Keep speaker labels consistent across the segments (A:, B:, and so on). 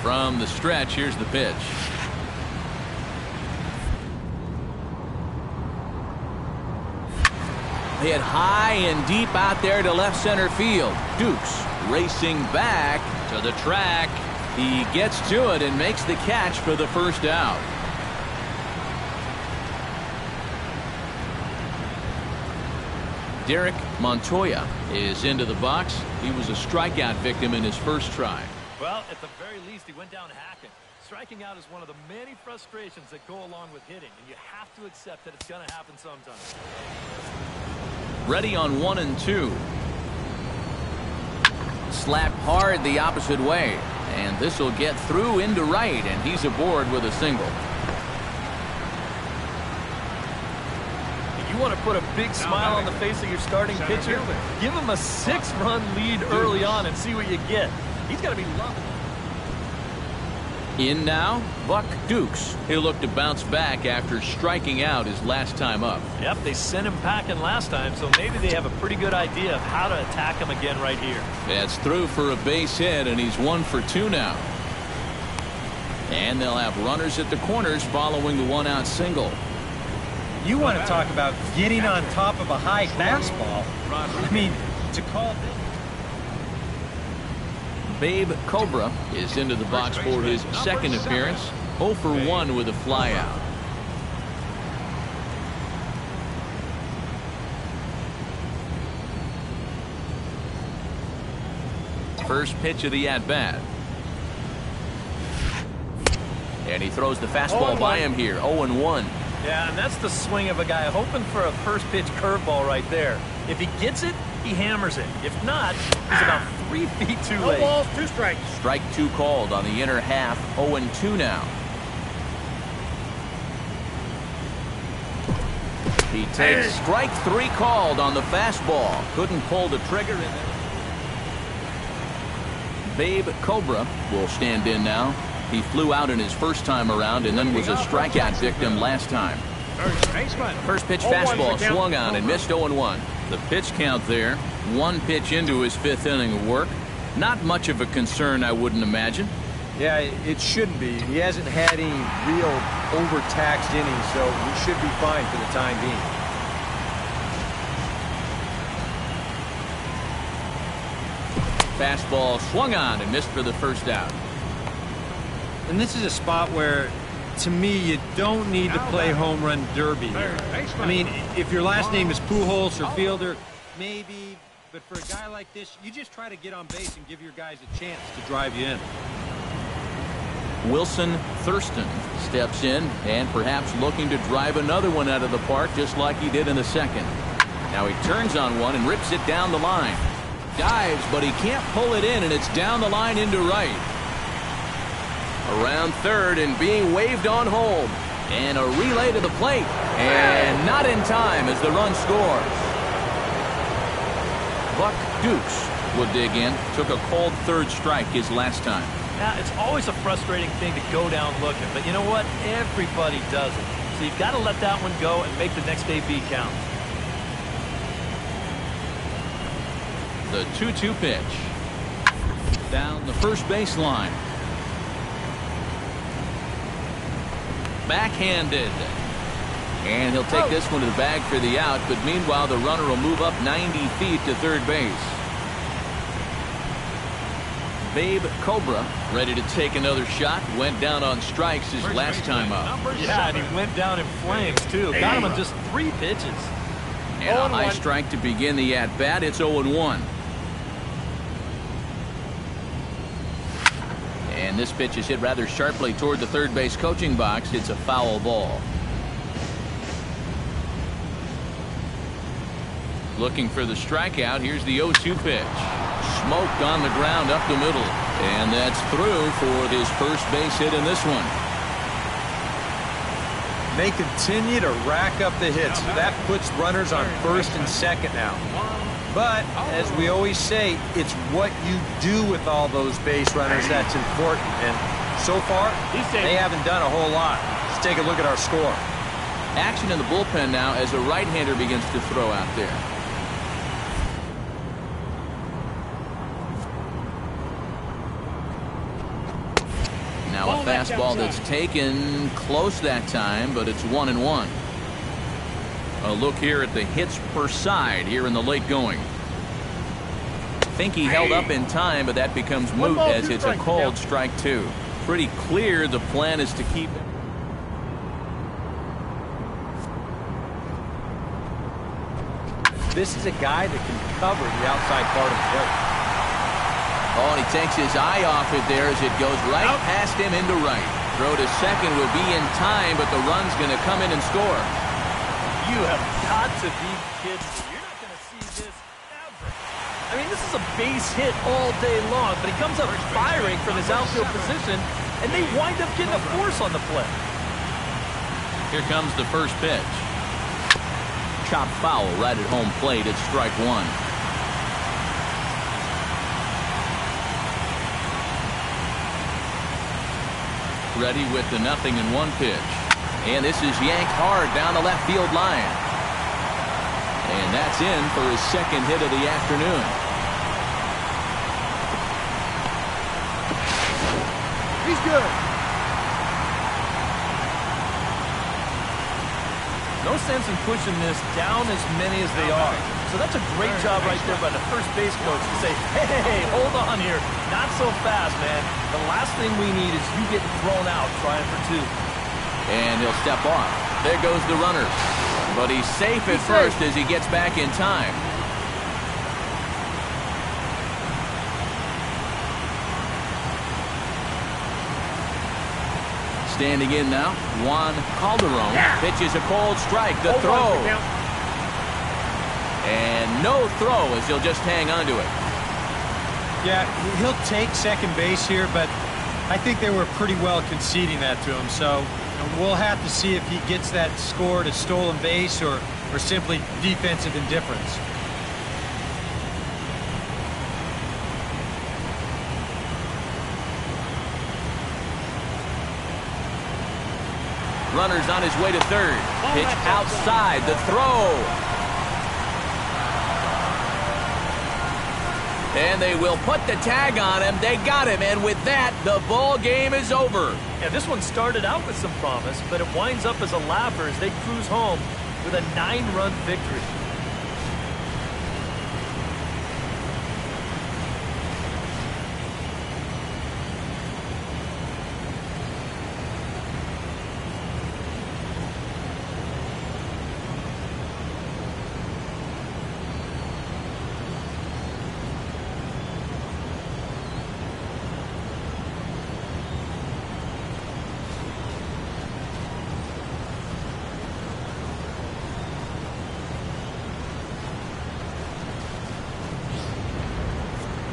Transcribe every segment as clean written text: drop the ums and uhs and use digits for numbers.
A: From the stretch, here's the pitch. Hit high and deep out there to left center field. Dukes racing back to the track. He gets to it and makes the catch for the first out. Derek Montoya is into the box. He was a strikeout victim in his first try.
B: Well, at the very least, he went down hacking. Striking out is one of the many frustrations that go along with hitting, and you have to accept that it's going to happen sometimes.
A: Ready on 1 and 2. Slapped hard the opposite way, and this will get through into right, and he's aboard with a single.
B: You want to put a big smile on the face of your starting pitcher? Give him a 6-run lead early on and see what you get. He's got to be loving it.
A: In now, Buck Dukes. He'll look to bounce back after striking out his last time up.
B: Yep, they sent him packing last time, so maybe they have a pretty good idea of how to attack him again right here.
A: That's through for a base hit, and he's 1 for 2 now. And they'll have runners at the corners following the 1-out single.
C: You want to talk about getting on top of a high fastball. I mean, to call this.
A: Babe Cobra is into the box for his second appearance. 0 for 1 with a flyout. First pitch of the at-bat. And he throws the fastball by him here. 0-1.
B: Yeah, and that's the swing of a guy hoping for a first pitch curveball right there. If he gets it, he hammers it. If not, he's about 3 feet too late.
D: 2 balls, 2 strikes.
A: Strike 2 called on the inner half. 0-2 now. He takes strike 3 called on the fastball. Couldn't pull the trigger in there. Babe Cobra will stand in now. He flew out in his first time around and then was a strikeout victim last time. First pitch fastball swung on and missed. 0-1. The pitch count there. 1 pitch into his 5th inning of work. Not much of a concern, I wouldn't imagine.
C: Yeah, it shouldn't be. He hasn't had any real overtaxed innings, so he should be fine for the time being.
A: Fastball swung on and missed for the first out.
C: And this is a spot where, to me, you don't need to play home run derby here. I mean, if your last name is Pujols or Fielder, maybe, but for a guy like this, you just try to get on base and give your guys a chance to drive you in.
A: Wilson Thurston steps in and perhaps looking to drive another one out of the park just like he did in the second. Now he turns on one and rips it down the line. Dives, but he can't pull it in, and it's down the line into right. Around third and being waved on home. And a relay to the plate. And not in time as the run scores. Buck Dukes will dig in. Took a called 3rd strike his last time.
B: Yeah, it's always a frustrating thing to go down looking. But you know what? Everybody does it. So you've got to let that one go and make the next AB count.
A: The 2-2 pitch. Down the first baseline. Backhanded. And he'll take this one to the bag for the out, but meanwhile the runner will move up 90 feet to third base. Babe Cobra ready to take another shot. Went down on strikes his last time up.
B: Yeah, and he went down in flames too. Got him in just 3 pitches.
A: And a high strike to begin the at-bat. It's 0-1. And this pitch is hit rather sharply toward the third base coaching box. It's a foul ball. Looking for the strikeout. Here's the 0-2 pitch. Smoked on the ground up the middle. And that's through for his first base hit in this one.
C: They continue to rack up the hits. That puts runners on first and second now. But, as we always say, it's what you do with all those base runners that's important. And so far, they haven't done a whole lot. Let's take a look at our score.
A: Action in the bullpen now as a right-hander begins to throw out there. Now a fastball that's taken close that time, but it's 1-1. A look here at the hits per side here in the late going. Think he held up in time, but that becomes moot as it's a called strike 2. Pretty clear the plan is to keep it.
C: This is a guy that can cover the outside part of the plate.
A: Oh, and he takes his eye off it there as it goes right past him into right. Throw to second will be in time, but the run's going to come in and score.
B: You have got to be kidding me. You're not going to see this ever. I mean, this is a base hit all day long, but he comes up firing from his outfield position, and they wind up getting a force on the play.
A: Here comes the first pitch. Chop foul right at home plate at strike 1. Ready with the 0-1 pitch. And this is yanked hard down the left field line. And that's in for his second hit of the afternoon.
C: He's good.
B: No sense in pushing this down as many as they are. So that's a great job right there by the first base coach to say, hey, hold on here. Not so fast, man. The last thing we need is you getting thrown out trying for 2.
A: And he'll step off. There goes the runner. But he's safe at first as he gets back in time. Standing in now, Juan Calderon pitches a cold strike. The throw. And no throw as he'll just hang on to it.
C: Yeah, he'll take second base here, but I think they were pretty well conceding that to him. So we'll have to see if he gets that score to stolen base or simply defensive indifference.
A: Runner's on his way to third. Pitch outside. The throw. And they will put the tag on him. They got him. And with that, the ball game is over.
B: Yeah, this one started out with some promise, but it winds up as a laugher as they cruise home with a 9-run victory.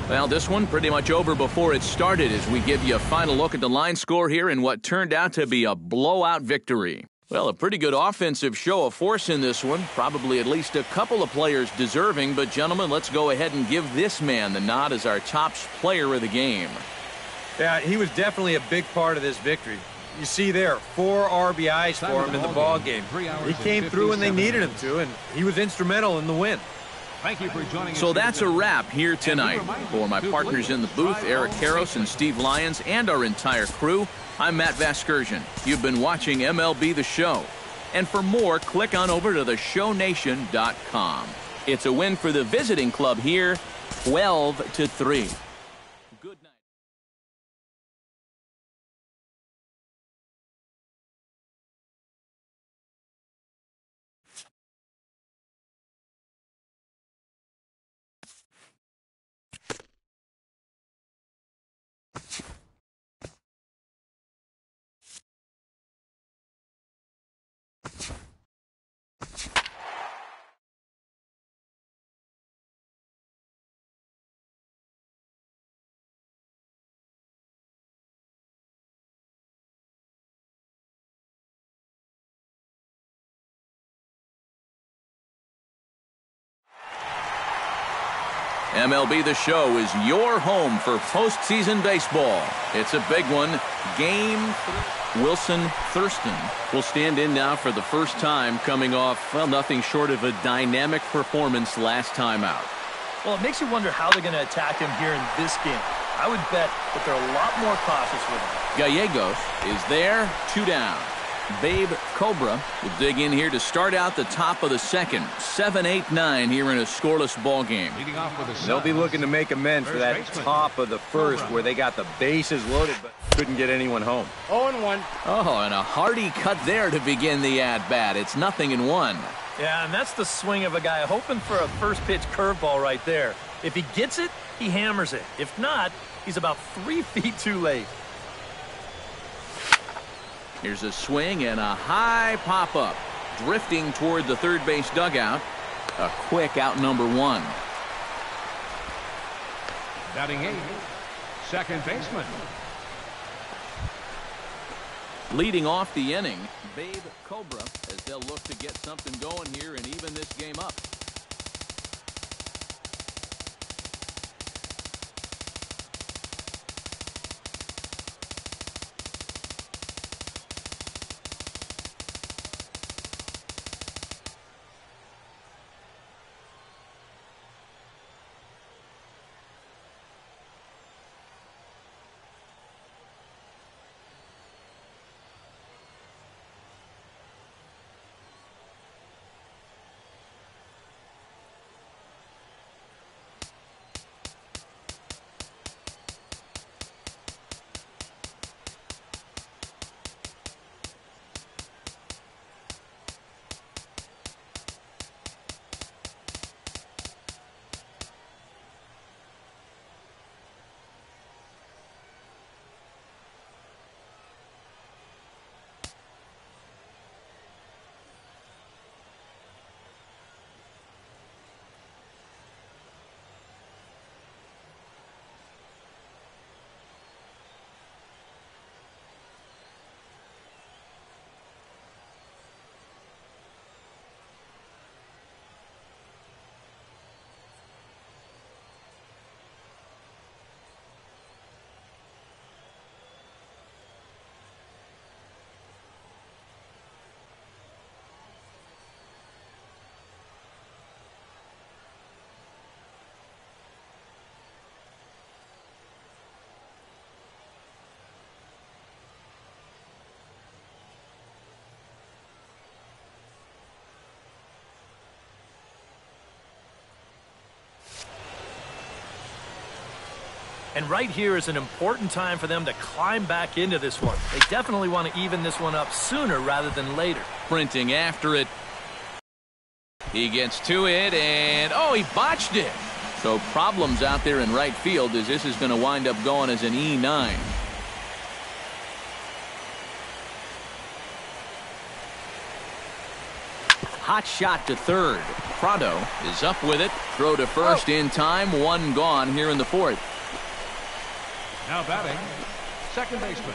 A: Well, this one pretty much over before it started as we give you a final look at the line score here in what turned out to be a blowout victory. Well, a pretty good offensive show of force in this one. Probably at least a couple of players deserving. But, gentlemen, let's go ahead and give this man the nod as our top player of the game.
C: Yeah, he was definitely a big part of this victory. You see there, 4 RBIs for him in the ball game. He came through when they needed him to, and he was instrumental in the win.
D: Thank you for joining us.
A: So that's a wrap here tonight. For my partners in the booth, Eric Karros and Steve Lyons, and our entire crew, I'm Matt Vasgersian. You've been watching MLB The Show. And for more, click on over to theshownation.com. It's a win for the visiting club here, 12-3. Good night. MLB The Show is your home for postseason baseball. It's a big one. Game 3. Wilson Thurston will stand in now for the first time, coming off, well, nothing short of a dynamic performance last time out.
B: Well, it makes you wonder how they're going to attack him here in this game. I would bet that they're a lot more cautious with him.
A: Gallegos is there, 2 down. Babe Cobra will dig in here to start out the top of the second. 7-8-9 here in a scoreless ball game.
C: They'll be looking to make amends for that top of the first where they got the bases loaded but couldn't get anyone home.
D: 0-1.
A: Oh, and a hearty cut there to begin the at-bat. It's 0-1.
B: Yeah, and that's the swing of a guy hoping for a first pitch curveball right there. If he gets it, he hammers it. If not, he's about 3 feet too late.
A: Here's a swing and a high pop-up. Drifting toward the third base dugout. A quick out number 1.
D: Batting 8, second baseman.
A: Leading off the inning, Babe Cobra, as they'll look to get something going here and even this game up.
B: And right here is an important time for them to climb back into this one. They definitely want to even this one up sooner rather than later.
A: Sprinting after it. He gets to it, and oh, he botched it. So problems out there in right field as this is going to wind up going as an E9. Hot shot to third. Prado is up with it. Throw to first in time. 1 gone here in the fourth.
D: Now batting, second baseman.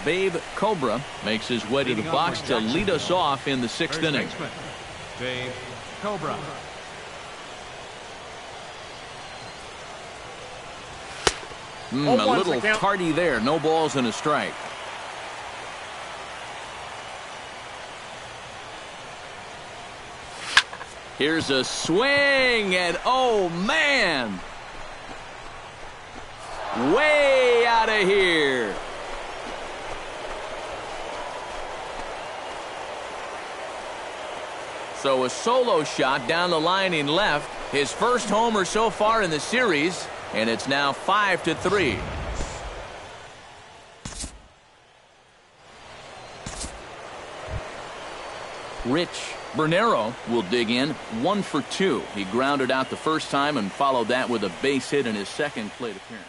A: Babe Cobra makes his way to the box to lead us off in the 6th inning.
D: Babe Cobra.
A: A little tardy there. No balls and a strike. Here's a swing, and oh man, way out of here. So a solo shot down the line in left. His first homer so far in the series, and it's now 5-3. Rich Bernero will dig in 1 for 2. He grounded out the first time and followed that with a base hit in his second plate appearance.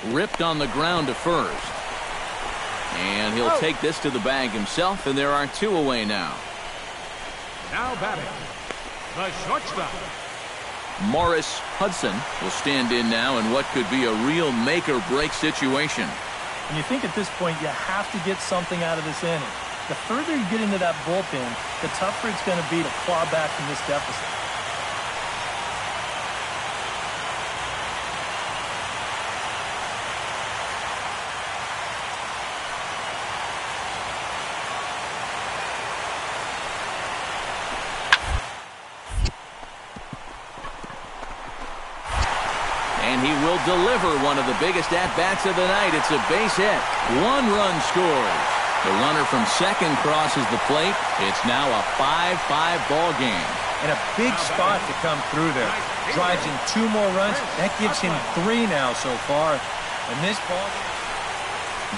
A: Ripped on the ground to first. And he'll take this to the bag himself, and there are 2 away now.
D: Now batting, The shortstop.
A: Morris Hudson will stand in now in what could be a real make-or-break situation.
B: And you think at this point you have to get something out of this inning. The further you get into that bullpen, the tougher it's going to be to claw back from this deficit.
A: And he will deliver one of the biggest at-bats of the night. It's a base hit. 1 run scores. The runner from second crosses the plate. It's now a 5-5 ball game.
C: And a big spot to come through there. Drives in 2 more runs. That gives him 3 now so far. And this ball...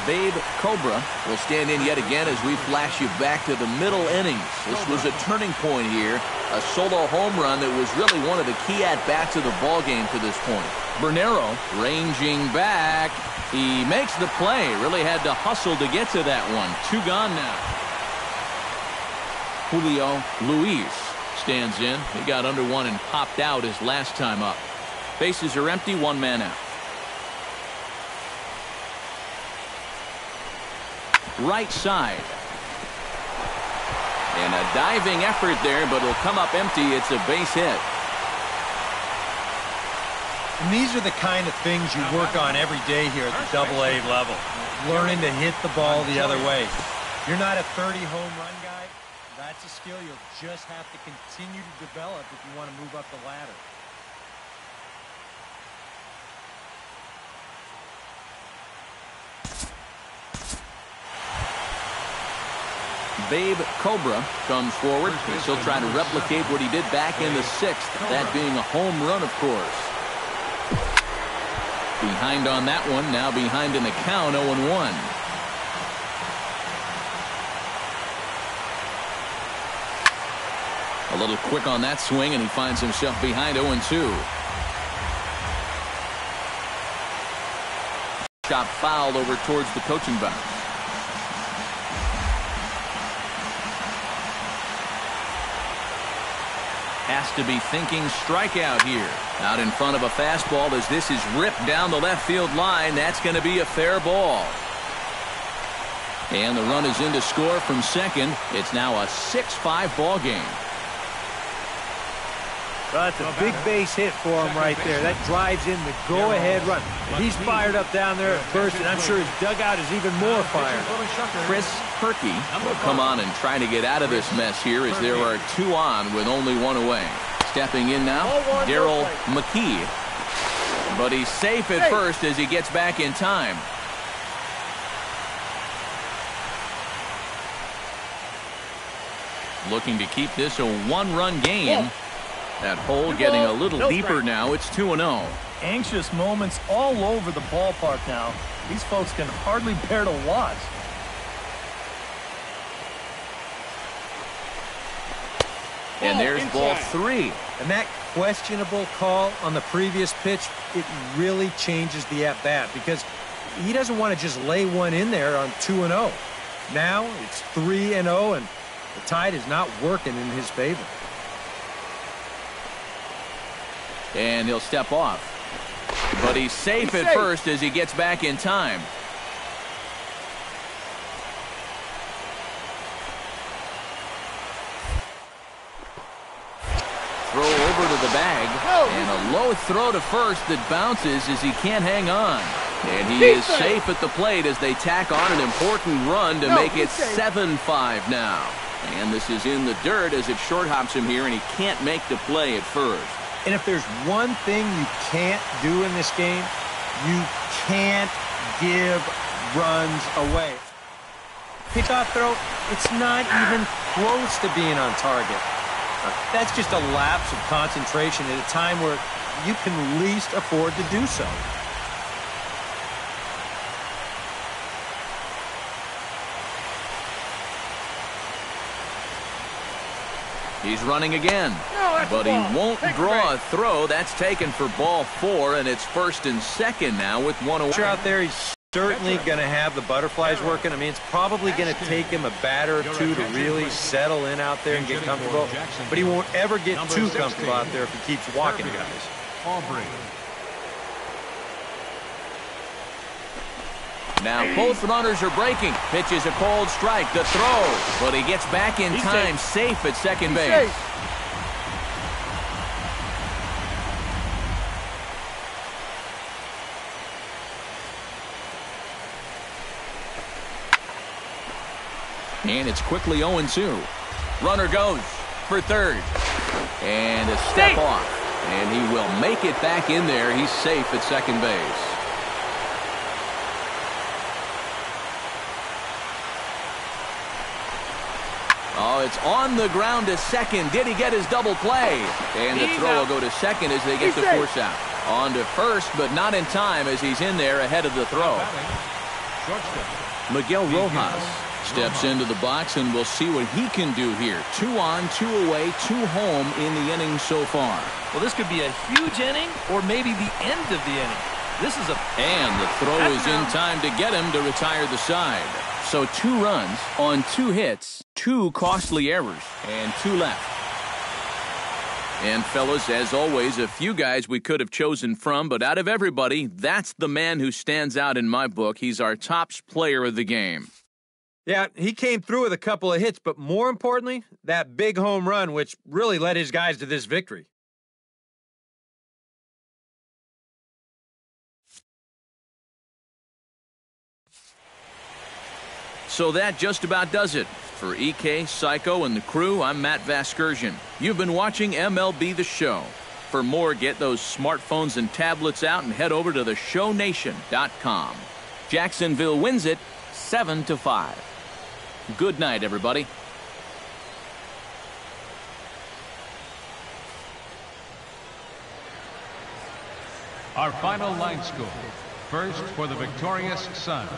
A: Babe Cobra will stand in yet again as we flash you back to the middle innings. This was a turning point here. A solo home run that was really one of the key at-bats of the ballgame to this point. Bernero ranging back. He makes the play. Really had to hustle to get to that one. 2 gone now. Julio Luis stands in. He got under 1 and popped out his last time up. Bases are empty, 1 man out. Right side. And a diving effort there, but it'll come up empty. It's a base hit.
C: And these are the kind of things you work on every day here at the AA level. Learning to hit the ball the other way. You're not a 30 home run guy. That's a skill you'll just have to continue to develop if you want to move up the ladder.
A: Babe Cobra comes forward. He'll try to replicate what he did back in the 6th. That being a home run, of course. Behind on that one. Now behind in the count, 0-1. A little quick on that swing, and he finds himself behind 0-2. Shot fouled over towards the coaching box. Has to be thinking strikeout here. Out in front of a fastball as this is ripped down the left field line. That's going to be a fair ball. And the run is in to score from second. It's now a 6-5 ball game.
C: Well, that's a big base hit for him right there. That drives in the go-ahead run. He's fired up down there at first, and I'm sure his dugout is even more fired.
A: Chris Perky will come on and try to get out of this mess here as there are 2 on with only 1 away. Stepping in now, Daryl McKee. But he's safe at first as he gets back in time. Looking to keep this a 1-run game. That hole getting a little deeper now. It's 2-0.
B: Anxious moments all over the ballpark now. These folks can hardly bear to watch.
A: And there's ball 3.
C: And that questionable call on the previous pitch, it really changes the at-bat because he doesn't want to just lay one in there on 2-0. Now it's 3-0, and the tide is not working in his favor.
A: And he'll step off. But he's safe at first as he gets back in time. Throw over to the bag. And a low throw to first that bounces as he can't hang on. And he is safe at the plate as they tack on an important run to make it 7-5 now. And this is in the dirt as it short hops him here, and he can't make the play at first.
C: And if there's one thing you can't do in this game, you can't give runs away. Pitch-off throw, it's not even close to being on target. That's just a lapse of concentration at a time where you can least afford to do so.
A: He's running again, but he won't draw a throw. That's taken for ball 4, and it's 1st and 2nd now with 1 away.
C: Out there, he's Certainly going to have the butterflies working. I mean, it's probably going to take him a batter or two to really settle in out there and get comfortable. But he won't ever get too comfortable out there if he keeps walking guys.
D: Aubrey.
A: Now both runners are breaking. Pitches a cold strike. The throw. But he gets back in time, safe at second base. And it's quickly 0-2. Runner goes for third. And a step off. And he will make it back in there. He's safe at second base. Oh, it's on the ground to second. Did he get his double play? And the throw will go to second as they get the force out. On to first, but not in time as he's in there ahead of the throw. Miguel Rojas steps into the box, and we'll see what he can do here. 2 on, 2 away, 2 home in the inning so far.
B: Well, this could be a huge inning or maybe the end of the inning. This is a...
A: And the throw is in time to get him to retire the side. So 2 runs on 2 hits, 2 costly errors, and 2 left. And fellas, as always, a few guys we could have chosen from, but out of everybody, that's the man who stands out in my book. He's our top player of the game.
C: Yeah, he came through with a couple of hits, but more importantly, that big home run, which really led his guys to this victory.
A: So that just about does it. For EK, Psycho, and the crew, I'm Matt Vasgersian. You've been watching MLB The Show. For more, get those smartphones and tablets out and head over to theshownation.com. Jacksonville wins it 7-5. Good night, everybody.
D: Our final line score. First for the victorious Suns.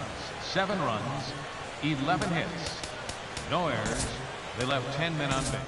D: 7 runs, 11 hits. No errors. They left 10 men on base.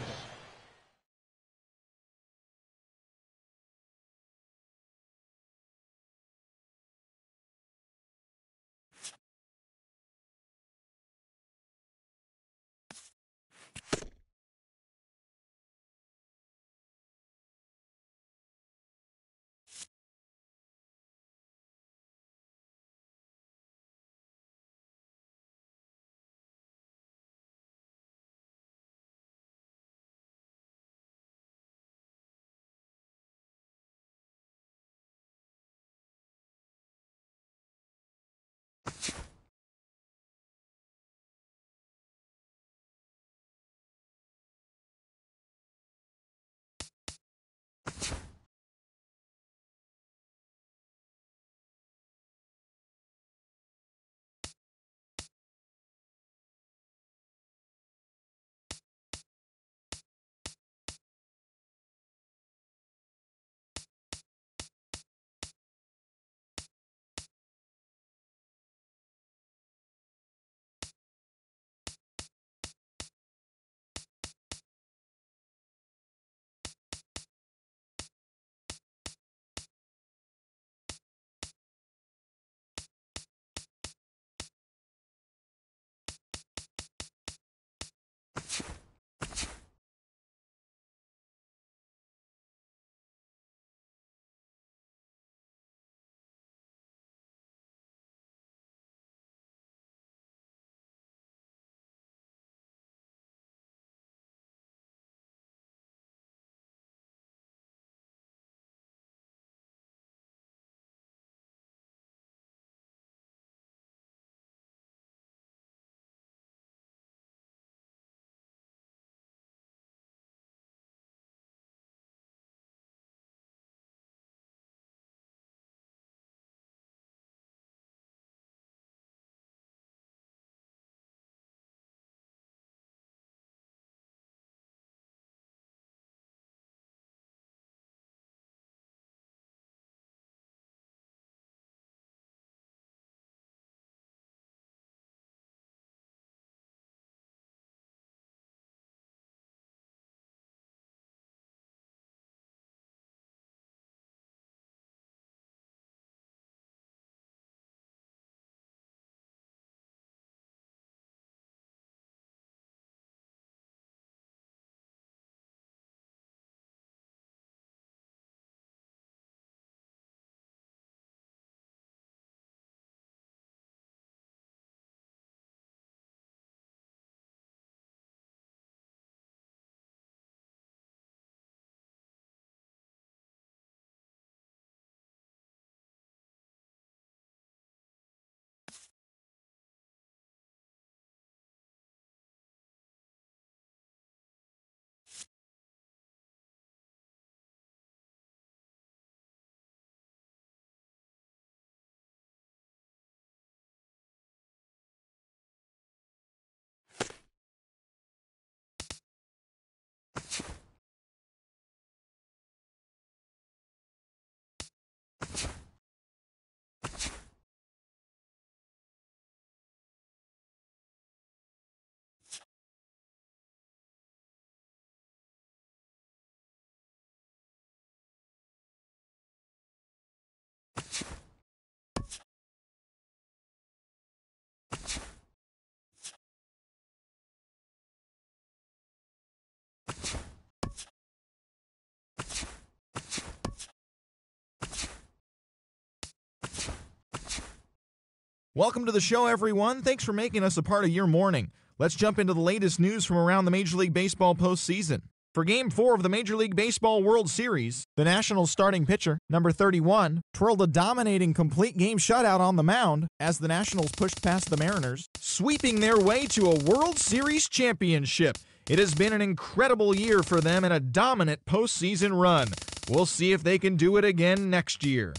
E: Welcome to the show, everyone. Thanks for making us a part of your morning. Let's jump into the latest news from around the Major League Baseball postseason. For Game 4 of the Major League Baseball World Series, the Nationals starting pitcher, number 31, twirled a dominating complete game shutout on the mound as the Nationals pushed past the Mariners, sweeping their way to a World Series championship. It has been an incredible year for them and a dominant postseason run. We'll see if they can do it again next year.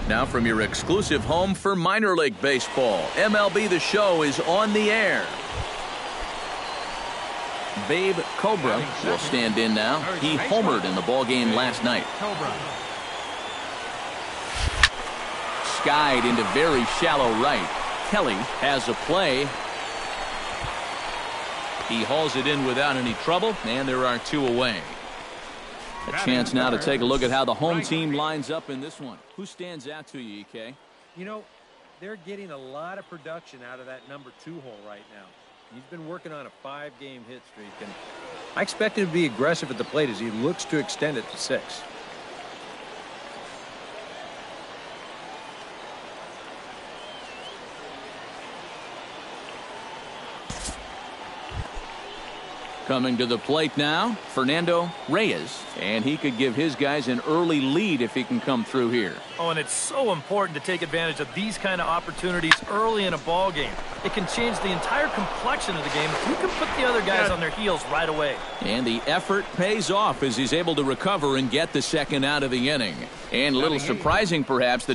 A: Now from your exclusive home for minor league baseball, MLB The Show is on the air. Babe Cobra will stand in now. He homered in the ballgame last night. Skied into very shallow right. Kelly has a play. He hauls it in without any trouble, and there are 2 away. A chance now to take a look at how the home team lines up in this one. Who stands out to you, EK?
C: You know, they're getting a lot of production out of that number 2 hole right now. He's been working on a 5-game hit streak, and I expect him to be aggressive at the plate as he looks to extend it to 6.
A: Coming to the plate now, Fernando Reyes, and he could give his guys an early lead if he can come through here.
B: Oh, and it's so important to take advantage of these kind of opportunities early in a ball game. It can change the entire complexion of the game if you can put the other guys on their heels right away.
A: And the effort pays off as he's able to recover and get the second out of the inning. And a little surprising, perhaps, that he